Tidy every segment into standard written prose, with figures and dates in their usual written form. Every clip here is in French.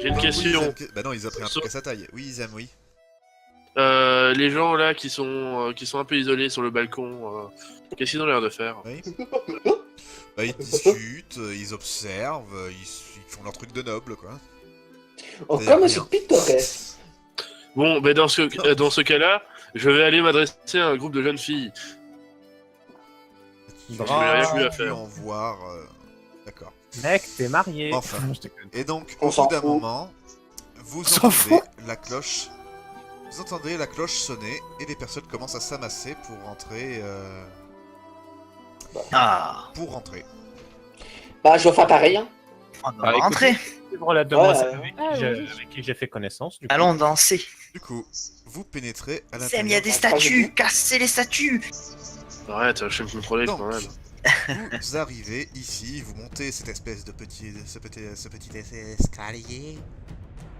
J'ai une Oui, question. Bah non, ils ont pris un truc à sa taille. Oui, Izam, oui. Les gens là qui sont un peu isolés sur le balcon, qu'est-ce qu'ils ont l'air de faire? Oui. Bah ils discutent, ils observent, ils font leur truc de noble, quoi. Oh, C'est-à-dire comme rien. c'est pittoresque. Bon, ben dans ce cas-là, je vais aller m'adresser à un groupe de jeunes filles. Tu Parce qu'il y a rien que lui à pu faire. en voir... D'accord. Mec, t'es marié. Enfin. Je déconne. Et donc, On au s'en bout d'un fout. moment, vous s'en entendez fout. la cloche... Vous entendez la cloche sonner et les personnes commencent à s'amasser pour rentrer... Ah, Pour rentrer. Bah, je vais faire pareil, hein. on va Bah, écoutez, rentrer. Suivre la Ouais, demoiselle ouais. avec qui j'ai fait connaissance. Du coup. Allons danser. Du coup, vous pénétrez à Sam, il y a l'intérieur. des Ah, pas du statues. tout. Cassez les statues. Arrête, je vais me contrôler Donc, quand même. vous arrivez ici, vous montez cette espèce de ce petit escalier.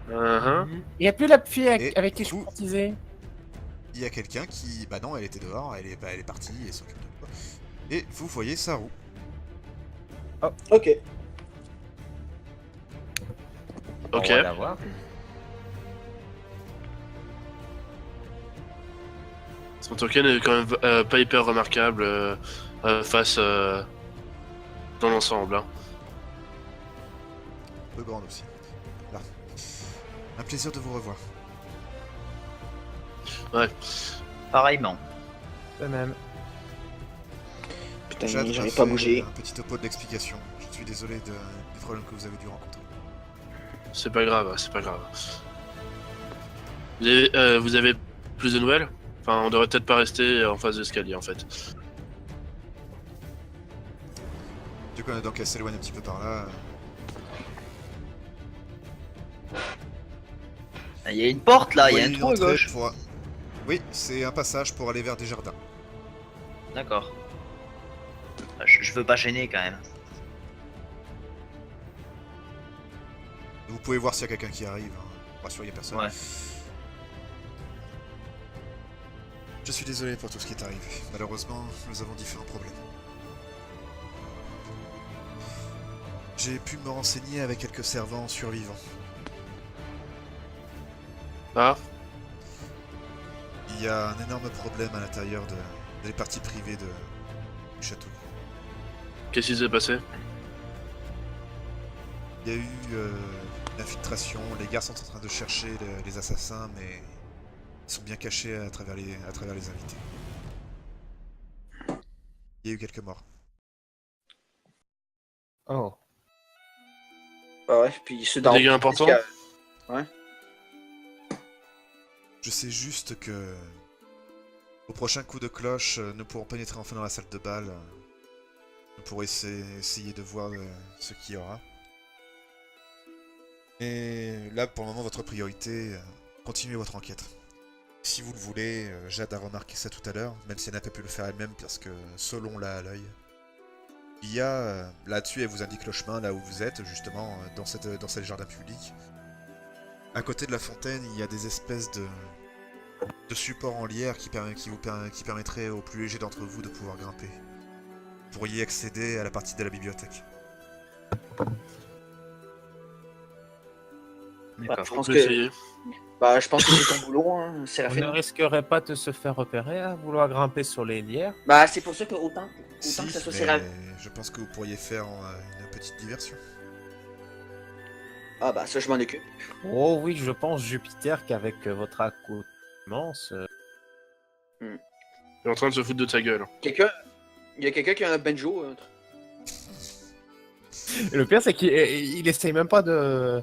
Uh-huh. Il n'y a plus la fille Et avec qui je vous- courtisais. Il y a quelqu'un qui... Bah non, elle était dehors, elle est partie, elle s'occupe de quoi. Et vous voyez Saru. Ok. Ok. On va la voir. Son token est quand même pas hyper remarquable face dans l'ensemble. Hein. Un peu grande aussi. Là. Un plaisir de vous revoir. Pareillement. De même. Putain, Jade j'arrive m'a pas à fait bouger. un petit topo de l'explication. Je suis désolé des problèmes que vous avez dû rencontrer. C'est pas grave, c'est pas grave. Vous avez plus de nouvelles? Enfin, on devrait peut-être pas rester en face de l'escalier en fait. Du coup, donc elle s'éloigne un petit peu par là. Il y a une porte là, il y a Oui, un trou à entrée gauche. pour- Oui, c'est un passage pour aller vers des jardins. D'accord. Je veux pas gêner quand même. Vous pouvez voir s'il y a quelqu'un qui arrive. Hein. Rassurez, il n'y a personne. Ouais. Je suis désolé pour tout ce qui est arrivé. Malheureusement, nous avons différents problèmes. J'ai pu me renseigner avec quelques servants survivants. Ah, Il y a un énorme problème à l'intérieur des parties privées du château. qu'est-ce qui s'est passé? Il y a eu une infiltration, les gars sont en train de chercher les assassins, mais ils sont bien cachés à travers les invités. Il y a eu quelques morts. Oh. Bah ouais, puis ceux dans... Dégâts importants? Je sais juste que au prochain coup de cloche, nous pourrons pénétrer enfin dans la salle de bal. Nous pourrons essayer de voir ce qu'il y aura. Et là, pour le moment, votre priorité, continuez votre enquête. Si vous le voulez, Jade a remarqué ça tout à l'heure, même si elle n'a pas pu le faire elle-même parce que Solon l'a à l'œil. Il y a, là-dessus, elle vous indique le chemin, là où vous êtes, justement, dans ce jardin public. À côté de la fontaine, il y a des espèces de supports en lierre qui permettraient aux plus légers d'entre vous de pouvoir grimper. Vous pourriez accéder à la partie de la bibliothèque. D'accord. je On pense peut que... essayer. Bah, je pense que c'est ton boulot, hein, On Séraphine. ne risquerait pas de se faire repérer à vouloir grimper sur les lierres. Bah, c'est pour ça que autant que ça soit mais Séraphine. je pense que vous pourriez faire une petite diversion. Ah bah, ça, je m'en occupe. Oh oui, je pense Jupiter qu'avec votre accoutrement, Il est en train de se foutre de ta gueule. Quelqu'un... Il y a quelqu'un qui a un banjo, un truc. le pire c'est qu'il essaye même pas de.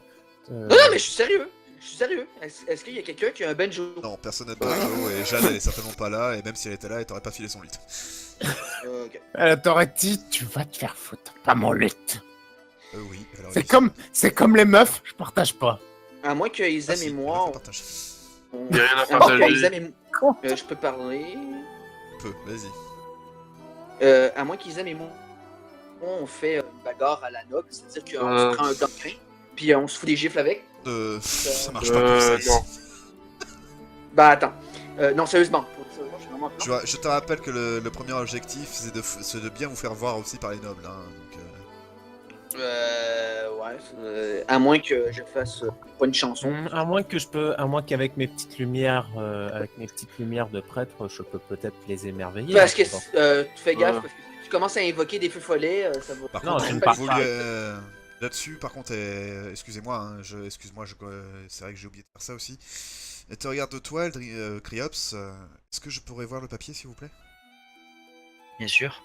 Non, non, mais je suis sérieux. Je suis sérieux. Est-ce qu'il y a quelqu'un qui a un banjo? Non, personne n'a de banjo et Jade elle est certainement pas là et même si elle était là, elle t'aurait pas filé son lit. Ok. Elle t'aurait dit, tu vas te faire foutre, pas mon lutte. Oui. Alors, C'est comme les meufs, je partage pas. À moins que Isam si, et alors, moi... on partage. on- Il y a rien à À moins que partager. Isam et moi... Quoi Je peux parler... Peu, vas-y. À moins qu'Isam et moi... On fait une bagarre à la noble, c'est-à-dire qu'on se prend un dent de crin, puis on se fout des gifles avec. Ça marche pas comme ça. non. Bah attends. Non, sérieusement. Sérieusement, je suis vraiment... Je te rappelle que le premier objectif, c'est de bien vous faire voir aussi par les nobles. Hein, donc, Ouais. à moins que je fasse pas une chanson. À moins qu'avec mes petites lumières, de prêtre, je peux peut-être les émerveiller. Parce que Donc, tu fais gaffe, Ouais. parce que si tu commences à invoquer des feux follets, ça va. Par Non, contre, je ne vous parle lui, pas. là-dessus, par contre, excusez-moi, hein, c'est vrai que j'ai oublié de faire ça aussi. Et te regarde de toi, Criops, est-ce que je pourrais voir le papier, s'il vous plaît? Bien sûr.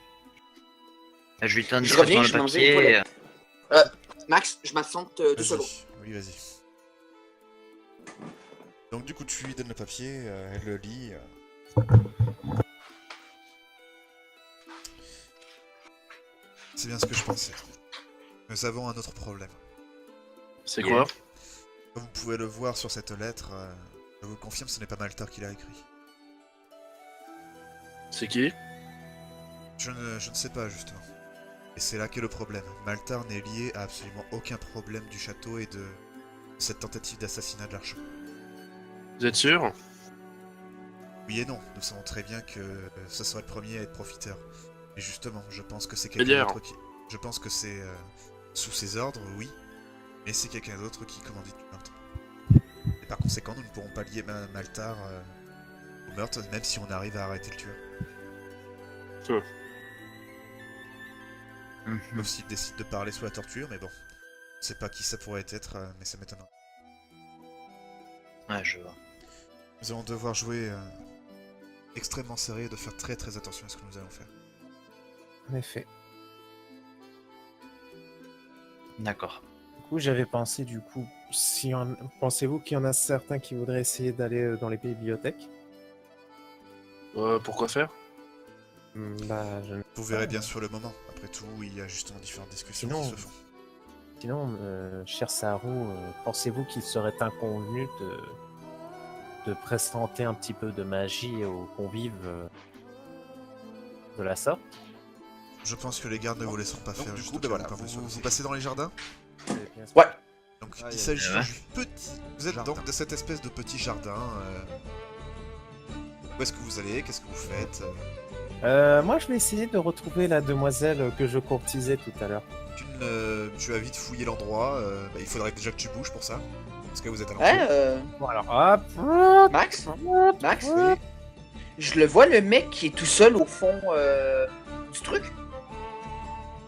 Je lui donne Je reviens, discrètement je le m'en vais aux papier. toilettes. Max, je m'absente tout Vas-y. solo. Oui, vas-y. Donc du coup, tu lui donnes le papier, elle le lit. C'est bien ce que je pensais. Nous avons un autre problème. C'est quoi? Comme vous pouvez le voir sur cette lettre, je vous le confirme, ce n'est pas Maltar qui l'a écrit. C'est qui? Je ne sais pas, justement. Et c'est là qu'est le problème. Maltar n'est lié à absolument aucun problème du château et de cette tentative d'assassinat de l'archer. Vous êtes sûr? Oui et non, nous savons très bien que ce sera le premier à être profiteur. Mais justement, je pense que c'est C'est-à-dire quelqu'un d'autre qui... Je pense que c'est sous ses ordres, oui. Mais c'est quelqu'un d'autre qui commandite le meurtre. Et par conséquent, nous ne pourrons pas lier Maltar au meurtre, même si on arrive à arrêter le tueur. Sauf s'il décide de parler sous la torture, mais bon. Je sais pas qui ça pourrait être, mais ça m'étonnerait. Ouais, je vois. Nous allons devoir jouer extrêmement serré et de faire très très attention à ce que nous allons faire. en effet. D'accord. Du coup, j'avais pensé, pensez-vous qu'il y en a certains qui voudraient essayer d'aller dans les bibliothèques? Pourquoi faire? Bah, je ne Vous verrez bien sur le moment. Après tout, il y a justement différentes discussions Sinon, qui se font. Sinon, cher Saru, pensez-vous qu'il serait inconvenu de présenter un petit peu de magie aux convives de la sorte? Je pense que les gardes ne vous laisseront pas Donc, faire. du juste coup, au ben cas où voilà, vous passez dans les jardins. Bien sûr. Ouais. Donc Ah, il y a- s'agit Ouais. du petit. Vous êtes Jardin. donc de cette espèce de petit jardin. Où est-ce que vous allez? Qu'est-ce que vous faites? Moi, je vais essayer de retrouver la demoiselle que je courtisais tout à l'heure. Tu as vite fouillé l'endroit. Il faudrait déjà que tu bouges pour ça. Parce que vous êtes à Hein, l'entrée. Bon, alors, hop. Max? Max? Oui. Je le vois, le mec qui est tout seul au fond du truc.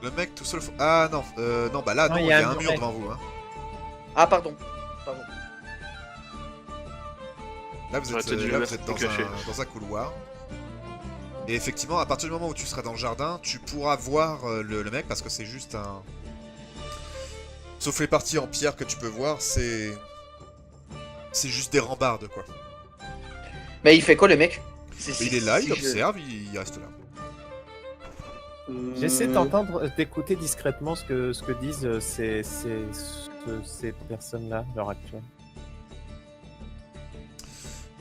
Le mec tout seul. Ah non, non, bah là, Non, non, il il y y a a un un mur mur, devant vous. Hein. Ah, pardon. Là, vous J'aurais êtes, peut-être dû là, le vous êtes mettre caché. dans un couloir. Et effectivement, à partir du moment où tu seras dans le jardin, tu pourras voir le mec parce que c'est juste un. Sauf les parties en pierre que tu peux voir, c'est. C'est juste des rambardes quoi. Mais il fait quoi, le mec? Il est là, il je- observe, il reste là. J'essaie d'écouter discrètement ce que disent ces personnes-là à l'heure actuelle.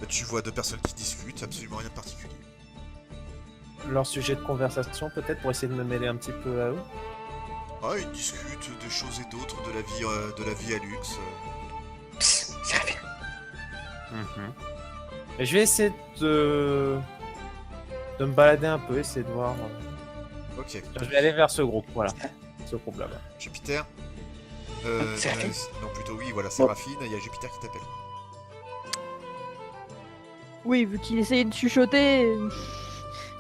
Tu vois deux personnes qui discutent, absolument rien de particulier. Leur sujet de conversation, peut-être, pour essayer de me mêler un petit peu à eux. Ah, ils discutent de choses et d'autres, de la vie à luxe. Psst, Séraphine. Et je vais essayer de me balader un peu, essayer de voir. Ok. Je vais aller vers ce groupe, voilà. Ce groupe là-bas. Jupiter. Séraphine. Non, plutôt oui, voilà, Séraphine, il y a Jupiter qui t'appelle. Oui, vu qu'il essayait de chuchoter,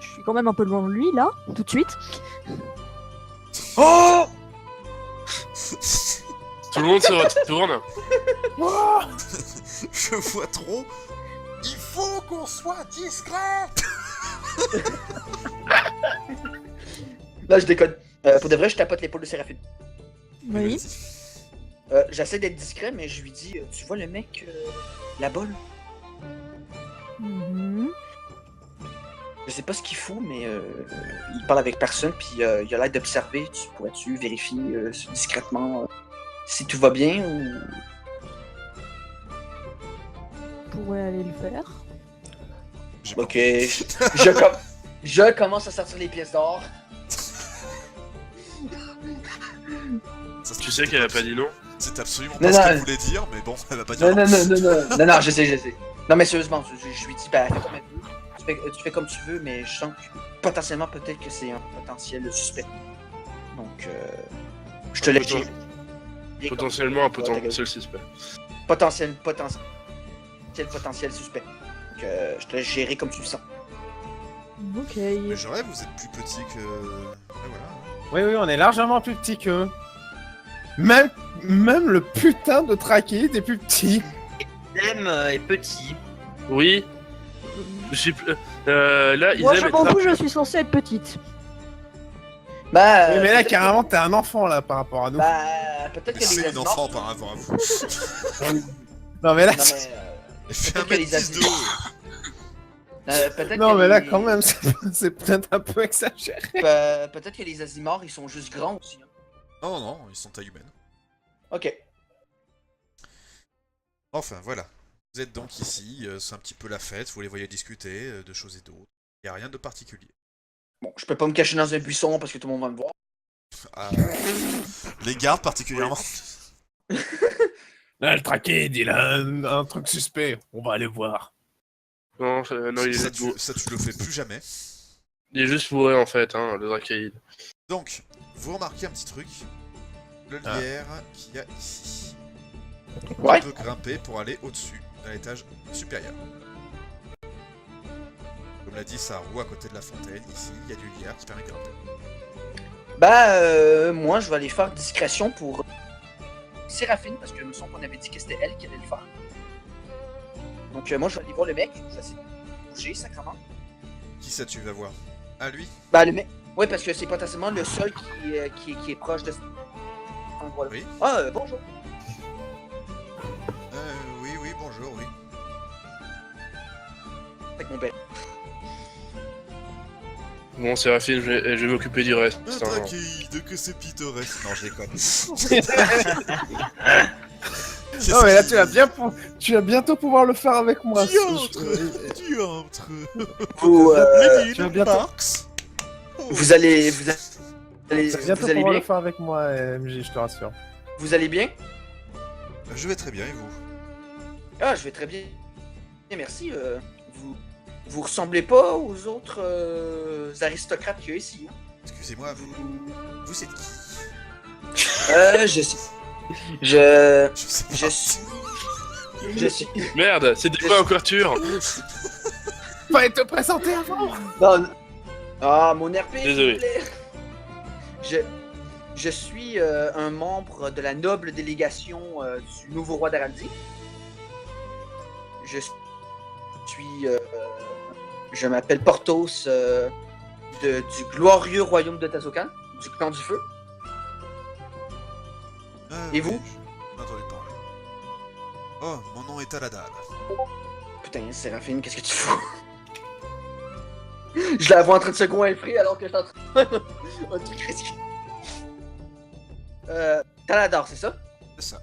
je suis quand même un peu loin de lui, là, tout de suite. Oh! Tout le monde se retourne. Je vois trop. Il faut qu'on soit discret. Là, je déconne. Pour de vrai, je tapote l'épaule de Séraphine. Oui. J'essaie d'être discret, mais je lui dis tu vois le mec là-bas, là? Mhm. Je sais pas ce qu'il fout, mais il parle avec personne, puis il a l'air d'observer. Pourrais-tu vérifier discrètement si tout va bien ou. Je pourrais aller le faire. J'ai pas Ok. Je commence à sortir les pièces d'or. Ça, Tu sais qu'elle a pas dit non? C'est absolument Non, pas ce non, qu'elle voulait dire, mais bon, elle va pas dire Non, non. non, je sais. Non, mais sérieusement, je lui dis, bah, fais comme elle veut. Tu fais comme tu veux, mais je sens que potentiellement, peut-être que c'est un potentiel suspect. Donc, je te laisse Toi. gérer. Potentiellement un Ouais, ta gueule. potentiel suspect. Potentiel suspect. Donc, je te laisse gérer comme tu le sens. Ok. Mais j'aurais, vous êtes plus petit que... Ouais, voilà. Oui, oui, on est largement plus petit qu'eux. Même le putain de trachéide est plus petit. Idem est petit. Oui, je suis plus... là, Moi, Isem je est m'en très- fous, je suis censée être petite. Bah, Oui, mais là, peut-être carrément, t'es un enfant, là, par rapport à que- nous. Bah, peut-être Mais que les c'est un Asimov- enfant par rapport à vous. Non, mais là, Non, mais, Il fait peut-être que les 1m10 de Asimov- haut. peut-être non, que mais là, les- quand même, c'est peut-être un peu exagéré. Peut-être que les Asimars, ils sont juste grands aussi. Hein. Non, non, ils sont taille humaine. Ok. Enfin, voilà. Vous êtes donc ici, c'est un petit peu la fête, vous les voyez discuter de choses et d'autres. Il n'y a rien de particulier. Bon, je peux pas me cacher dans un buisson parce que tout le monde va me voir. Ah, les gardes particulièrement. Là, le trachéide, il a un truc suspect. On va aller voir. Non, non, il est ça, juste bourré. ça, tu le fais plus jamais. Il est juste bourré en fait, hein, le Dracaïde. Donc, vous remarquez un petit truc. Le Ah. lierre qu'il y a ici. Ouais. On peut grimper pour aller au-dessus, à l'étage supérieur. Comme l'a dit Saru, à côté de la fontaine, ici, il y a du lierre qui permet de grimper. Bah, moi, je vais aller faire discrétion pour Séraphine parce que il me semble qu'on avait dit que c'était elle qui allait le faire. Donc, moi, je vais aller voir le mec. Je vais essayer de bouger, sacrément. Qui ça tu vas voir? Ah, lui? Bah, le mec. Ouais, parce que c'est potentiellement le seul qui est proche de cet endroit-là. Oui. Ah, bonjour. Oui, oui, bonjour, oui. Avec mon père. Bon, Séraphine, je vais m'occuper du reste. hein. Trachéide, que c'est pittoresque. Non, je déconne. Non, mais là, tu vas bientôt pouvoir le faire avec moi. Tu entres. Vous, tu vas bientôt- vous allez Tu vas bientôt vous allez pouvoir bien? le faire avec moi, MJ, je te rassure. Vous allez bien? Je vais très bien, et vous? Ah, je vais très bien. Merci. Vous ressemblez pas aux autres aristocrates qu'il y a ici. Hein? Excusez-moi, vous êtes qui? Je sais. Je sais pas. je suis. Je suis. Merde, c'était quoi encore Turc? Pas te présenter avant. Non, non. Ah, mon RP. s'il Désolé. vous plaît. Je suis un membre de la noble délégation du nouveau roi d'Araldi. Je suis. Je m'appelle Porthos du glorieux royaume de Tazokan, du clan du feu. Et vous? J'en ai entendu parler. Oh, mon nom est Aladal. Putain, Séraphine, qu'est-ce que tu fous? Je la vois en train de se goinfrer alors que je suis en train de... un truc risqué. Taladar, c'est ça? C'est ça.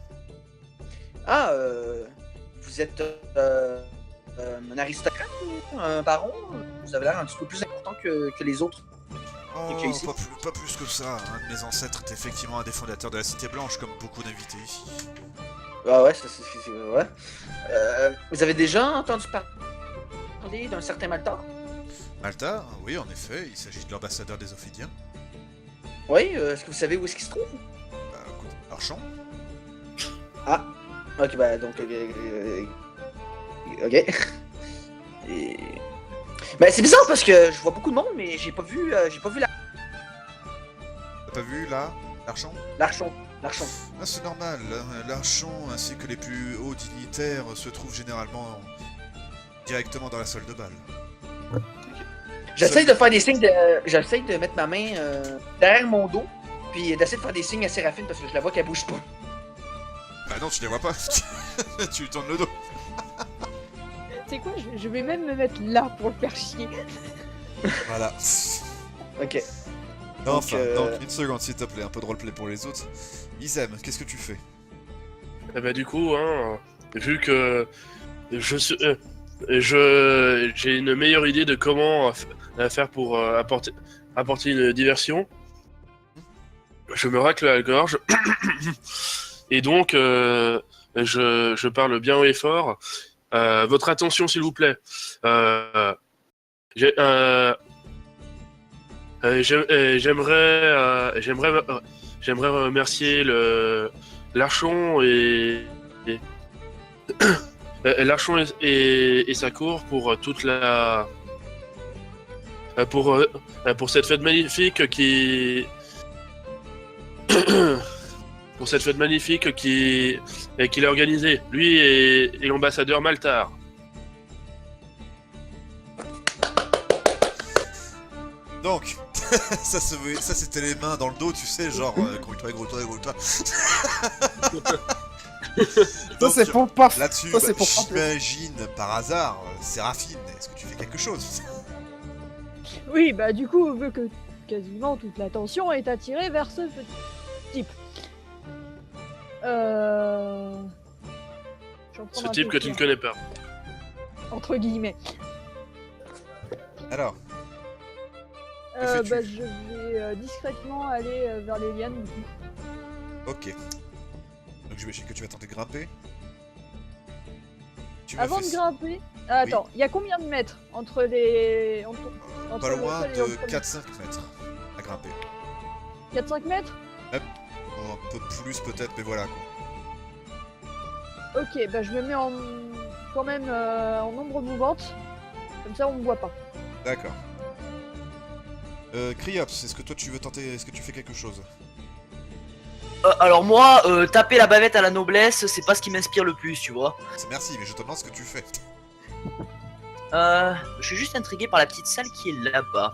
Ah, vous êtes un aristocrate ou un baron? Vous avez l'air un petit peu plus important que les autres. Oh, Ok, ici. pas plus que ça. Un de mes ancêtres est effectivement un des fondateurs de la Cité Blanche, comme beaucoup d'invités ici. Ah ouais, ouais. Vous avez déjà entendu parler d'un certain Maltar? Malta, oui, en effet, il s'agit de l'ambassadeur des Ophidiens. Oui, est-ce que vous savez où est-ce qu'il se trouve? Archon. Ah, ok, bah donc... ok. Et... Ben c'est bizarre parce que je vois beaucoup de monde, mais j'ai pas vu T'as pas vu, là, l'Archon? l'archon. Ah, c'est normal, l'Archon ainsi que les plus hauts dignitaires se trouvent généralement directement dans la salle de bal. J'essaye de faire des signes de... J'essaye de mettre ma main derrière mon dos, puis d'essayer de faire des signes à Séraphine parce que je la vois qu'elle bouge pas. Bah non, tu les vois pas. Tu lui tournes le dos. C'est quoi, je vais même me mettre là pour le faire chier. Voilà. Ok. Enfin, Donc, donc une seconde s'il te plaît, un peu de roleplay pour les autres. Isem, qu'est-ce que tu fais? Eh bah du coup, hein, vu que j'ai une meilleure idée de comment faire pour apporter une diversion, je me racle la gorge et donc je parle bien haut et fort. Votre attention s'il vous plaît. J'aimerais remercier Larchon Larchon et sa cour pour toute la pour cette fête magnifique qui pour cette fête magnifique qu'il a organisée, lui et l'ambassadeur Maltar. Donc, ça c'était les mains dans le dos, tu sais, genre, grouille-toi. Ça c'est pour paf. Là-dessus, Ça, c'est pour pas j'imagine, par hasard, Séraphine, est-ce que tu fais quelque chose? Oui, bah du coup, vu que quasiment toute l'attention est attirée vers ce petit type. Je suis en train Ce type que tu ne d'infléchir, connais pas. entre guillemets. Alors, Que fais-tu? Bah, je vais discrètement aller vers les lianes. Du coup. ok. Donc j'imagine que tu vas tenter de grimper. Tu m'as Avant fait de grimper, attends, il y a combien de mètres entre les. Entre pas le loin sol et de l'autre- 4-5 mètres à grimper. 4-5 mètres. Bon, un peu plus peut-être, mais voilà quoi. Ok, bah je me mets quand même en ombre mouvante. Comme ça on me voit pas. D'accord. Criops, est-ce que toi tu veux tenter, est-ce que tu fais quelque chose? Alors moi, taper la bavette à la noblesse, c'est pas ce qui m'inspire le plus, tu vois. Merci, mais je te demande ce que tu fais. Je suis juste intrigué par la petite salle qui est là-bas.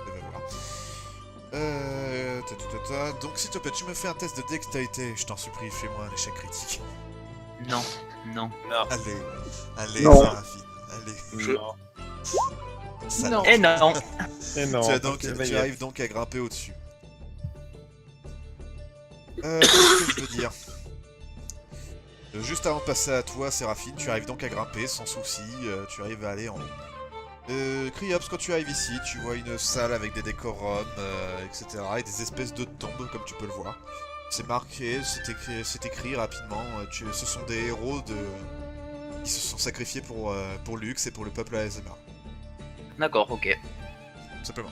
Et ben voilà. Donc s'il te plaît, tu me fais un test de dextérité, je t'en supplie, fais-moi un échec critique. Non, non. Allez, Non. Séraphine, allez. Je- Ça- Non. Eh non. Et non. Tu arrives donc à grimper au-dessus. Qu'est-ce que je veux dire? Juste avant de passer à toi, Séraphine, tu arrives donc à grimper sans souci, tu arrives à aller en haut. Criops, quand tu arrives ici, tu vois une salle avec des décorums, etc. et des espèces de tombes, comme tu peux le voir. C'est marqué, c'est écrit rapidement, ce sont des héros qui se sont sacrifiés pour Lux et pour le peuple ASMR. D'accord, ok. Tout simplement.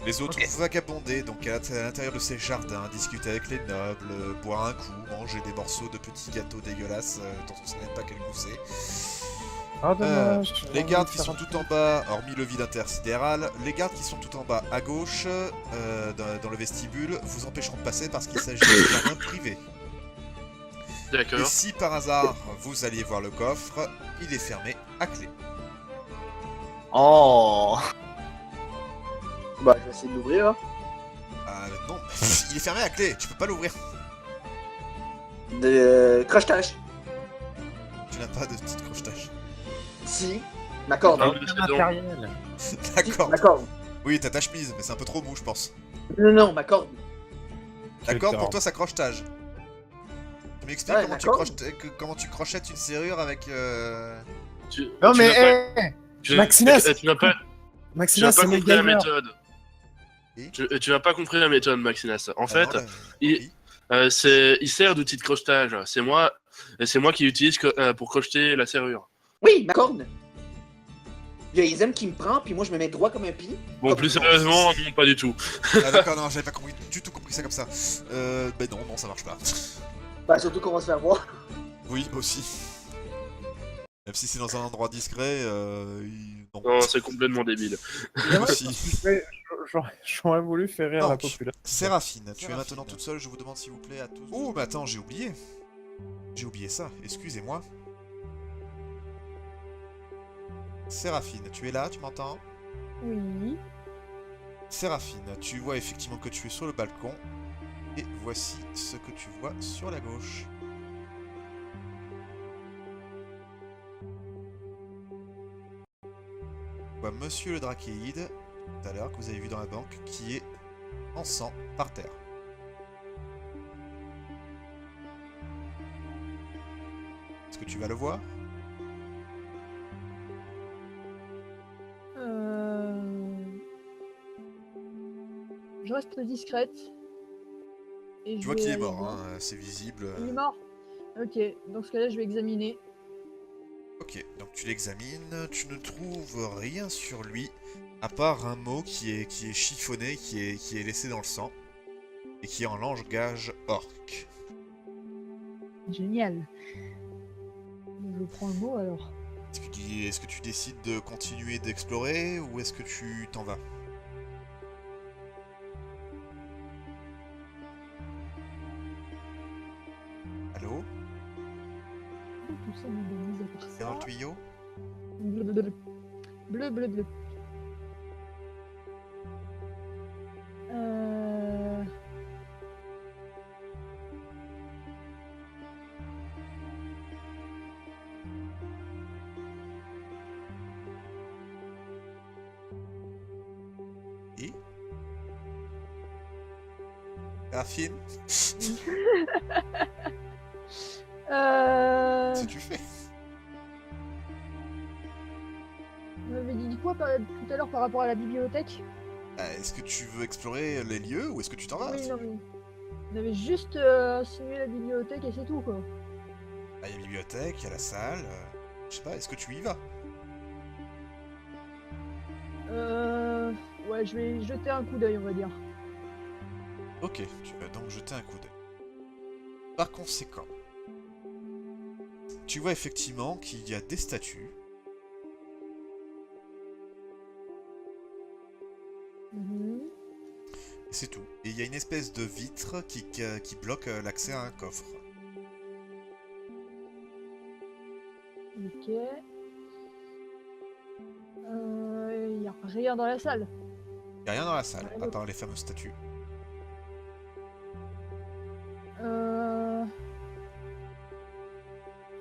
Les autres Ok. vagabondaient donc à l'intérieur de ces jardins, discuter avec les nobles, boire un coup, manger des morceaux de petits gâteaux dégueulasses dont on ne sait même pas quel goût c'est. Ah, dommage. Les gardes qui sont tout en bas, hormis le vide intersidéral, les gardes qui sont tout en bas à gauche, dans le vestibule, vous empêcheront de passer parce qu'il s'agit de jardin privé. Et D'accord. si par hasard vous alliez voir le coffre, il est fermé à clé. Oh. Bah, je vais essayer de l'ouvrir. Hein. Non, il est fermé à clé, tu peux pas l'ouvrir. Crochetage. Tu n'as pas de petite crochetage. Si. Ma corde. Ah, hein. mais c'est donc- Matériel. Si, D'accord. ma corde. Oui, t'as ta chemise, mais c'est un peu trop mou, je pense. Non, ma corde. D'accord, Quelle pour toi, ça crochetage. Tu m'expliques Ouais, comment, d'accord. comment tu crochettes une serrure avec... Non tu mais, n'as pas- eh, Maxinas. tu n'as pas Maxinas, c'est compris la MacGyver. méthode. Oui. Tu n'as pas compris la méthode, Maxinas. En Ah fait, non, là, il- oui. il sert d'outil de crochetage. C'est moi qui l'utilise pour crocheter la serrure. Oui, ma corde. Il y a Isem qui me prend, puis moi je me mets droit comme un pied. Bon, Oh, plus non, sérieusement, non, pas du tout. Ah d'accord, non, j'avais pas compris, du tout compris ça comme ça. Ben non, ça marche pas. Bah, surtout qu'on va se faire voir. Oui, moi aussi. Même si c'est dans un endroit discret, non. Non, c'est complètement débile. Moi aussi. J'aurais voulu faire rire la Donc, population. Séraphine, tu es maintenant toute seule, je vous demande s'il vous plaît à tous... Oh, mais attends, j'ai oublié. J'ai oublié ça, excusez-moi. Séraphine, tu es là, tu m'entends? Oui. Séraphine, tu vois effectivement que tu es sur le balcon. Et voici ce que tu vois sur la gauche. Tu vois Monsieur le Drachéide, tout à l'heure, que vous avez vu dans la banque, qui est en sang par terre. Est-ce que tu vas le voir? Je reste discrète. Et Tu je vois vais qu'il est aller mort, voir. hein, c'est visible. Il est mort. Ok, dans ce cas-là, je vais examiner. Ok, donc tu l'examines, tu ne trouves rien sur lui, à part un mot qui est chiffonné, qui est laissé dans le sang, et qui est en langage orc. Génial. Je prends le mot alors. Est-ce que tu décides de continuer d'explorer ou est-ce que tu t'en vas? Allô? Tout ça me donne mis à part T'es dans le ça. tuyau? Bleu, bleu, bleu. Bleu, bleu, bleu. Euh... Et? Graphine? Qu'est-ce que tu fais? Vous m'avez dit quoi tout à l'heure par rapport à la bibliothèque? Est-ce que tu veux explorer les lieux ou est-ce que tu t'en vas? Oui, non, mais... On avait juste simulé la bibliothèque et c'est tout, quoi. Il y a la bibliothèque, il y a la salle. Je sais pas, est-ce que tu y vas? Ouais, je vais jeter un coup d'œil, on va dire. Ok, tu vas donc jeter un coup d'œil. Par conséquent, tu vois effectivement qu'il y a des statues. Mhm. Et c'est tout. Et il y a une espèce de vitre qui bloque l'accès à un coffre. Ok. Y a rien dans la salle. Il n'y a rien dans la salle, Ouais, à part les fameuses statues.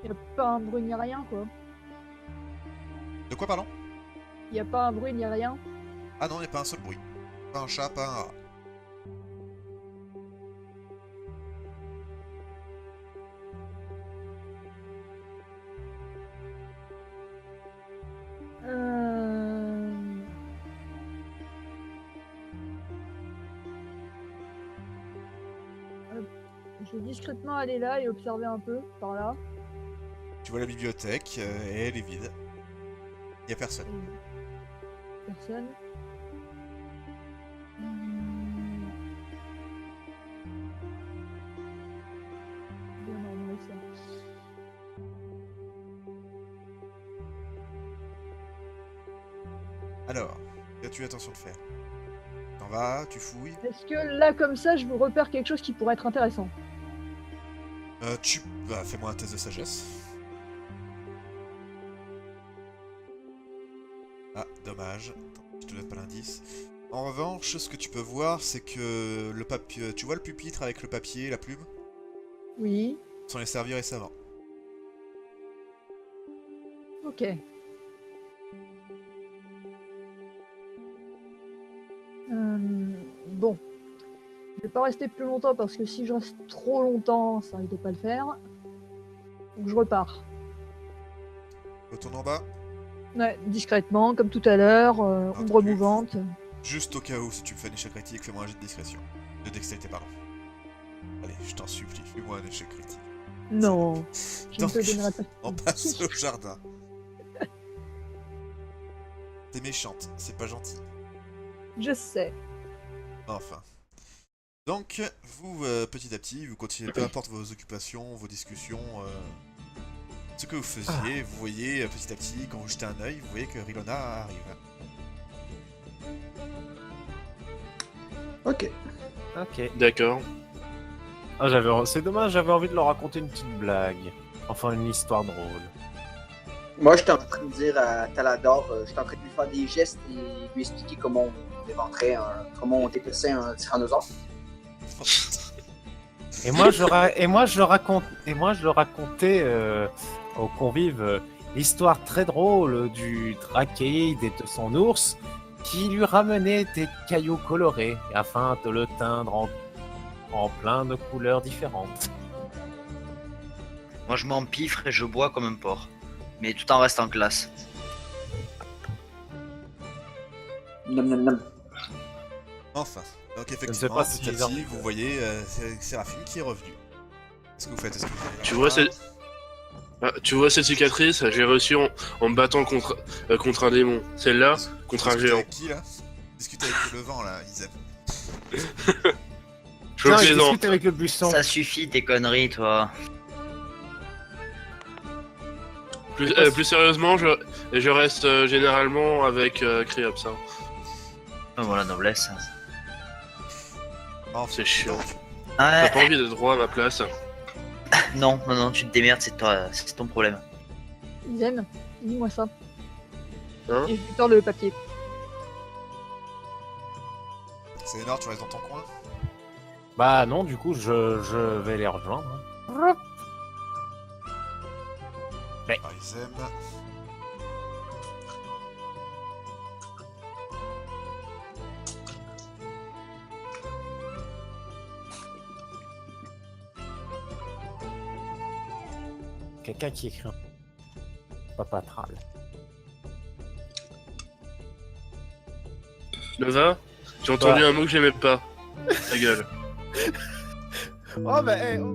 Y a pas un bruit ni rien, quoi. De quoi, pardon? Y a pas un bruit ni rien. Ah non, il n'y a pas un seul bruit. Pas un chat, pas un rat. Je vais discrètement aller là et observer un peu, par là. Tu vois la bibliothèque, et elle est vide. Il n'y a personne. Personne. Bien normal, ça. Alors, qu'as-tu intention de faire? T'en vas, tu fouilles? Est-ce que là, comme ça, je vous repère quelque chose qui pourrait être intéressant? Bah, fais-moi un test de sagesse. Ah, dommage. Attends, je te donne pas l'indice. En revanche, ce que tu peux voir, c'est que le papier... Tu vois le pupitre avec le papier et la plume? Oui. Ce sont les servis récemment. Ok. Bon. Je vais pas rester plus longtemps parce que si je reste trop longtemps, ça risque de pas le faire. Donc je repars. Retourne en bas. Ouais, discrètement, comme tout à l'heure, ombre tu- mouvante. Juste au cas où, si tu me fais un échec critique, fais-moi un jet de discrétion. De dextérité, pardon. Allez, je t'en supplie, fais-moi un échec critique. Non, je ne Donc, te donnerai pas. on passe au jardin. T'es méchante, c'est pas gentil. Je sais. Enfin. Donc, vous, petit à petit, vous continuez, peu importe vos occupations, vos discussions, ce que vous faisiez, vous voyez petit à petit, quand vous jetez un œil, vous voyez que Rilona arrive. Ok. Ok. D'accord. Ah, c'est dommage, j'avais envie de leur raconter une petite blague. Enfin, une histoire drôle. Moi, j'étais en train de dire à Talador, j'étais en train de lui faire des gestes et lui expliquer comment on éventerait comment on déplaçait un tyrannosaure. Et moi, je le racontais aux convives l'histoire très drôle du Drakeid et de son ours qui lui ramenait des cailloux colorés afin de le teindre en plein de couleurs différentes. Moi je m'empiffre et je bois comme un porc. Mais tout en restant en classe. Nom nom nom. Enfin. Donc sais effectivement, pas si petit à les petit, ordi- vous voyez Séraphine qui est revenue. Qu'est-ce que vous faites? Est-ce que vous allez la Tu vois, voir? tu vois cette cicatrice? J'ai reçu en me battant contre un démon. Celle-là, contre un Discutez géant. avec qui là? Discutez avec le vent là, Isaac. Je Tiens, plaisante. discute avec le buisson. Ça suffit tes conneries toi. Plus sérieusement, je reste généralement avec Créops. Hein. Voilà, noblesse. Oh, C'est chiant. donc, T'as Ouais, pas envie d'être droit à ma place. non, tu te démerdes, c'est ton problème. Zen, dis-moi ça. Hein Et je lui tords le papier. Sélénor, tu restes dans ton coin? Bah non, du coup, je vais les rejoindre. Hein. Arizem. Quelqu'un qui écrit un papatral. Nova, j'ai entendu un mot que j'aimais pas. Ta gueule. Oh, bah, eh, oh.